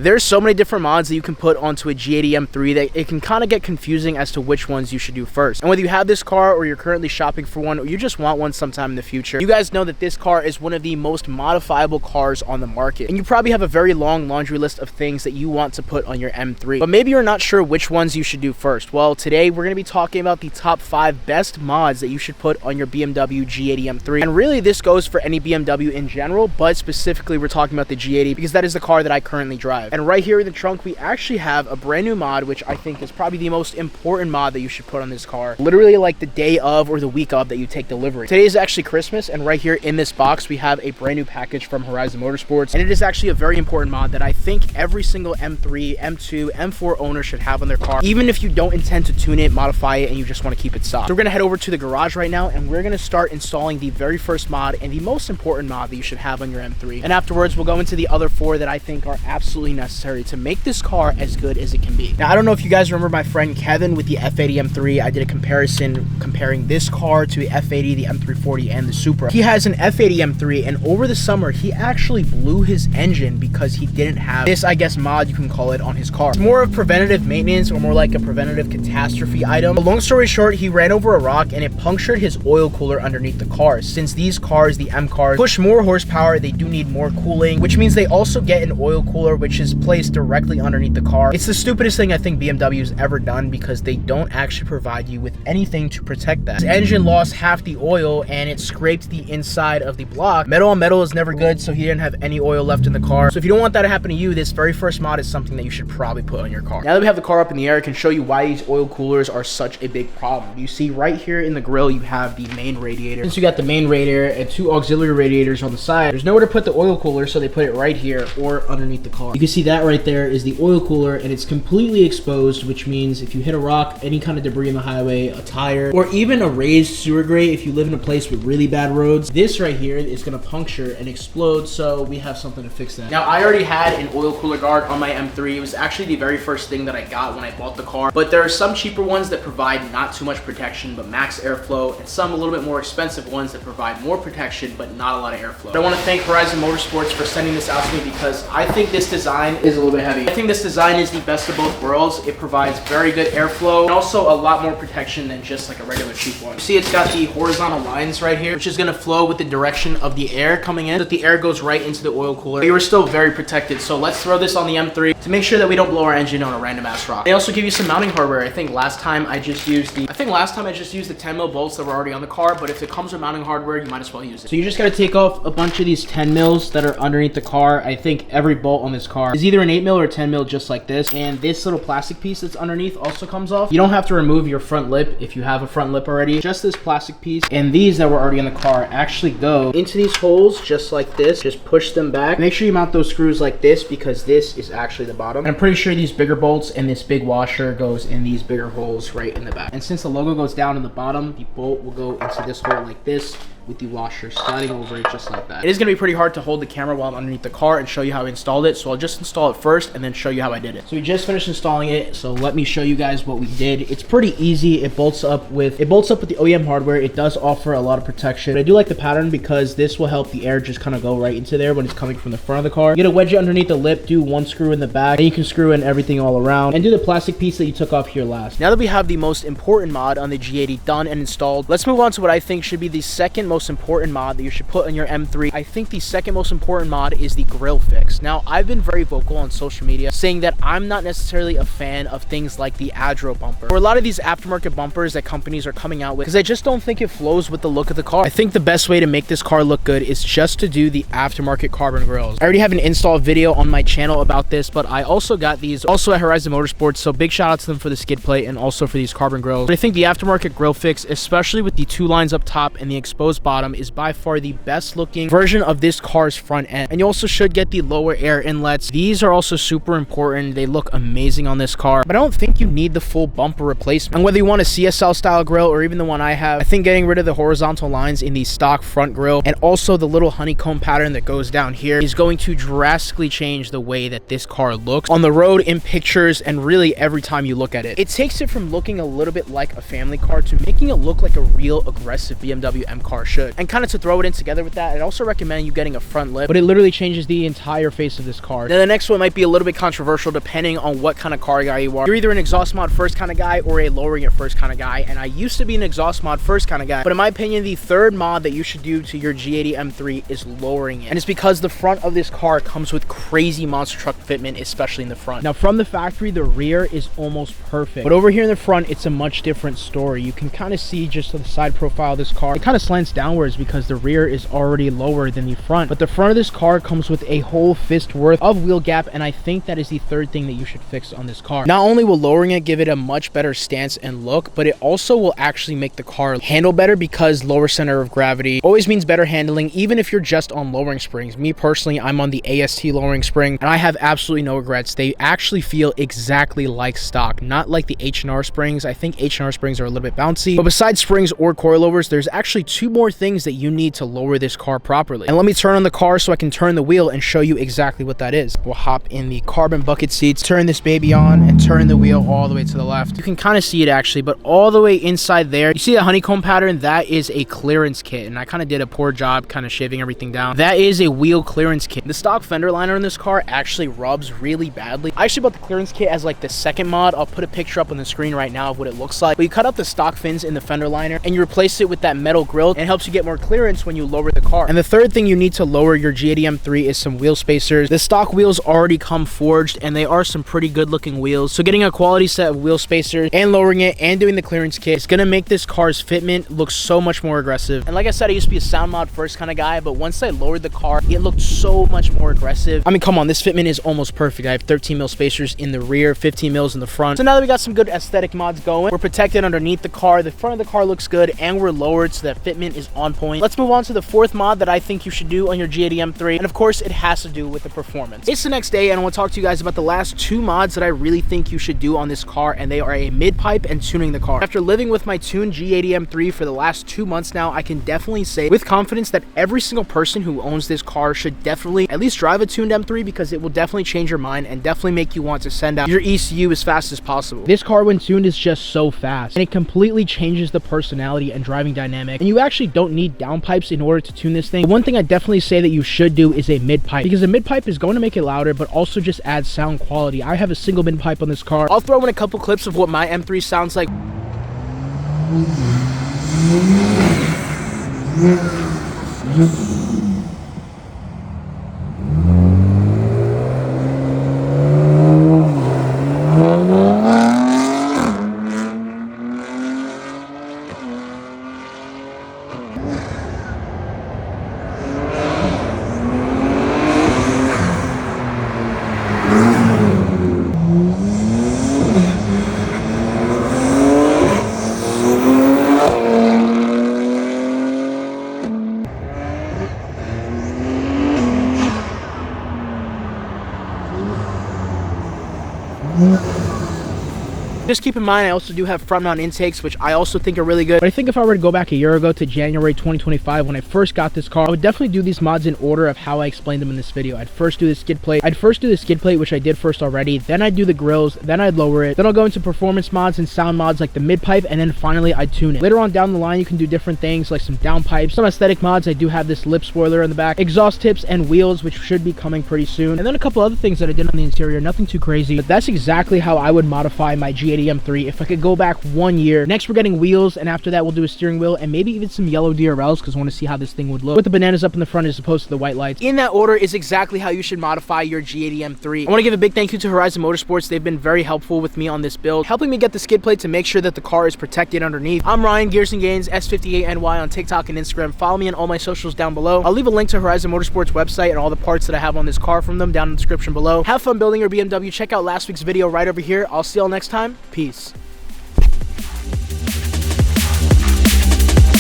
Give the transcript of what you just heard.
There's so many different mods that you can put onto a G80 M3 that it can kind of get confusing as to which ones you should do first. And whether you have this car or you're currently shopping for one or you just want one sometime in the future, you guys know that this car is one of the most modifiable cars on the market. And you probably have a very long laundry list of things that you want to put on your M3. But maybe you're not sure which ones you should do first. Well, today we're going to be talking about the top 5 best mods that you should put on your BMW G80 M3. And really this goes for any BMW in general, but specifically we're talking about the G80 because that is the car that I currently drive. And right here in the trunk, we actually have a brand new mod, which I think is probably the most important mod that you should put on this car. Literally like the day of or the week of that you take delivery. Today is actually Christmas, and right here in this box, we have a brand new package from Horizon Motorsports. And it is actually a very important mod that I think every single M3, M2, M4 owner should have on their car, even if you don't intend to tune it, modify it, and you just want to keep it stock. So we're going to head over to the garage right now, and we're going to start installing the very first mod and the most important mod that you should have on your M3. And afterwards, we'll go into the other 4 that I think are absolutely necessary to make this car as good as it can be. Now, I don't know if you guys remember my friend Kevin with the F80 M3. I did a comparison comparing this car to the F80, the M340, and the Supra. He has an F80 M3, and over the summer, he actually blew his engine because he didn't have this, I guess, mod, you can call it, on his car. It's more of preventative maintenance or more like a preventative catastrophe item. But long story short, he ran over a rock and it punctured his oil cooler underneath the car. Since these cars, the M cars, push more horsepower, they do need more cooling, which means they also get an oil cooler, which is placed directly underneath the car. It's the stupidest thing I think BMW has ever done because they don't actually provide you with anything to protect that. His engine lost half the oil and it scraped the inside of the block. Metal on metal is never good, so he didn't have any oil left in the car. So if you don't want that to happen to you, this very first mod is something that you should probably put on your car. Now that we have the car up in the air, I can show you why these oil coolers are such a big problem. You see right here in the grill, you have the main radiator. Since you got the main radiator and 2 auxiliary radiators on the side, there's nowhere to put the oil cooler, so they put it right here or underneath the car. You can see that right there is the oil cooler, and it's completely exposed, which means if you hit a rock, any kind of debris on the highway, a tire, or even a raised sewer grate, if you live in a place with really bad roads, this right here is going to puncture and explode, so we have something to fix that. Now, I already had an oil cooler guard on my M3. It was actually the very first thing that I got when I bought the car, but there are some cheaper ones that provide not too much protection, but max airflow, and some a little bit more expensive ones that provide more protection, but not a lot of airflow. But I want to thank Horizon Motorsports for sending this out to me because I think this design is a little bit heavy. I think this design is the best of both worlds. It provides very good airflow and also a lot more protection than just like a regular cheap one. You see it's got the horizontal lines right here, which is going to flow with the direction of the air coming in, so that the air goes right into the oil cooler. You are still very protected, so let's throw this on the M3 to make sure that we don't blow our engine on a random ass rock. They also give you some mounting hardware. I think last time I just used the 10mm bolts that were already on the car, but if it comes with mounting hardware, you might as well use it. So you just got to take off a bunch of these 10mm that are underneath the car. I think every bolt on this car is either an 8mm or 10mm, just like this. And this little plastic piece that's underneath also comes off. You don't have to remove your front lip if you have a front lip already. Just this plastic piece. And these that were already in the car actually go into these holes just like this. Just push them back. Make sure you mount those screws like this because this is actually the bottom. And I'm pretty sure these bigger bolts and this big washer goes in these bigger holes right in the back. And since the logo goes down in the bottom, the bolt will go into this hole like this, with the washer sliding over it just like that. It is going to be pretty hard to hold the camera while I'm underneath the car and show you how I installed it, so I'll just install it first and then show you how I did it. So we just finished installing it, so let me show you guys what we did. It's pretty easy. It bolts up with the OEM hardware. It does offer a lot of protection. But I do like the pattern because this will help the air just kind of go right into there when it's coming from the front of the car. You get a wedge underneath the lip, do 1 screw in the back, and you can screw in everything all around, and do the plastic piece that you took off here last. Now that we have the most important mod on the G80 done and installed, let's move on to what I think should be the second most important mod that you should put on your M3. I think the second most important mod is the grill fix. Now, I've been very vocal on social media saying that I'm not necessarily a fan of things like the Adro bumper or a lot of these aftermarket bumpers that companies are coming out with because I just don't think it flows with the look of the car. I think the best way to make this car look good is just to do the aftermarket carbon grills. I already have an install video on my channel about this, but I also got these also at Horizon Motorsports, so big shout out to them for the skid plate and also for these carbon grills. But I think the aftermarket grill fix, especially with the 2 lines up top and the exposed bottom, is by far the best looking version of this car's front end. And you also should get the lower air inlets. These are also super important. They look amazing on this car, but I don't think you need the full bumper replacement. And whether you want a CSL style grill or even the one I have, I think getting rid of the horizontal lines in the stock front grill and also the little honeycomb pattern that goes down here is going to drastically change the way that this car looks on the road, in pictures, and really every time you look at it. It takes it from looking a little bit like a family car to making it look like a real aggressive BMW M car should. should. And kind of to throw it in together with that, I'd also recommend you getting a front lip, but it literally changes the entire face of this car. Now the next one might be a little bit controversial depending on what kind of car guy you are. You're either an exhaust mod first kind of guy or a lowering it first kind of guy, and I used to be an exhaust mod first kind of guy, but in my opinion, the third mod that you should do to your G80 M3 is lowering it. And it's because the front of this car comes with crazy monster truck fitment, especially in the front. Now from the factory, the rear is almost perfect, but over here in the front, it's a much different story. You can kind of see just the side profile of this car. It kind of slants downwards because the rear is already lower than the front, but the front of this car comes with a whole fist worth of wheel gap, and I think that is the third thing that you should fix on this car. Not only will lowering it give it a much better stance and look, but it also will actually make the car handle better, because lower center of gravity always means better handling, even if you're just on lowering springs. Me personally, I'm on the AST lowering spring, and I have absolutely no regrets. They actually feel exactly like stock, not like the H&R springs. I think H&R springs are a little bit bouncy, but besides springs or coilovers, there's actually two more things that you need to lower this car properly. And let me turn on the car so I can turn the wheel and show you exactly what that is. We'll hop in the carbon bucket seats, turn this baby on, and turn the wheel all the way to the left. You can kind of see it actually, but all the way inside there, you see the honeycomb pattern? That is a clearance kit, and I kind of did a poor job kind of shaving everything down. That is a wheel clearance kit. The stock fender liner in this car actually rubs really badly. I actually bought the clearance kit as like the second mod. I'll put a picture up on the screen right now of what it looks like. But you cut out the stock fins in the fender liner and you replace it with that metal grill, and it helps you get more clearance when you lower the car. And the third thing you need to lower your G80 M3 is some wheel spacers. The stock wheels already come forged, and they are some pretty good looking wheels. So getting a quality set of wheel spacers and lowering it and doing the clearance kit is gonna make this car's fitment look so much more aggressive. And like I said, I used to be a sound mod first kind of guy, but once I lowered the car, it looked so much more aggressive. I mean, come on, this fitment is almost perfect. I have 13 mil spacers in the rear, 15 mils in the front. So now that we got some good aesthetic mods going, we're protected underneath the car, the front of the car looks good, and we're lowered so that fitment is on point. Let's move on to the fourth mod that I think you should do on your G80 M3, and of course it has to do with the performance. It's the next day, and I want to talk to you guys about the last two mods that I really think you should do on this car, and they are a mid-pipe and tuning the car. After living with my tuned G80 M3 for the last 2 months now, I can definitely say with confidence that every single person who owns this car should definitely at least drive a tuned M3, because it will definitely change your mind and definitely make you want to send out your ECU as fast as possible. This car when tuned is just so fast, and it completely changes the personality and driving dynamic, and you actually don't need downpipes in order to tune this thing. One thing I definitely say that you should do is a mid-pipe, because a mid-pipe is going to make it louder but also just add sound quality. I have a single mid-pipe on this car. I'll throw in a couple clips of what my M3 sounds like. Just keep in mind, I also do have front mount intakes, which I also think are really good. But I think if I were to go back a year ago to January 2025, when I first got this car, I would definitely do these mods in order of how I explained them in this video. I'd first do the skid plate. Which I did first already. Then I'd do the grills. Then I'd lower it. Then I'll go into performance mods and sound mods like the mid-pipe, and then finally I'd tune it. Later on down the line, you can do different things like some down pipes, some aesthetic mods. I do have this lip spoiler in the back, exhaust tips and wheels, which should be coming pretty soon. And then a couple other things that I did on the interior, nothing too crazy, but that's exactly how I would modify my G80 M3 if I could go back 1 year. Next, we're getting wheels, and after that, we'll do a steering wheel and maybe even some yellow DRLs, because I want to see how this thing would look with the bananas up in the front as opposed to the white lights. In that order is exactly how you should modify your G80 M3. I want to give a big thank you to Horizon Motorsports. They've been very helpful with me on this build, helping me get the skid plate to make sure that the car is protected underneath. I'm Ryan, Gears and Gains, S58NY on TikTok and Instagram. Follow me on all my socials down below. I'll leave a link to Horizon Motorsports website and all the parts that I have on this car from them down in the description below. Have fun building your BMW. Check out last week's video right over here. I'll see y'all next time. Peace.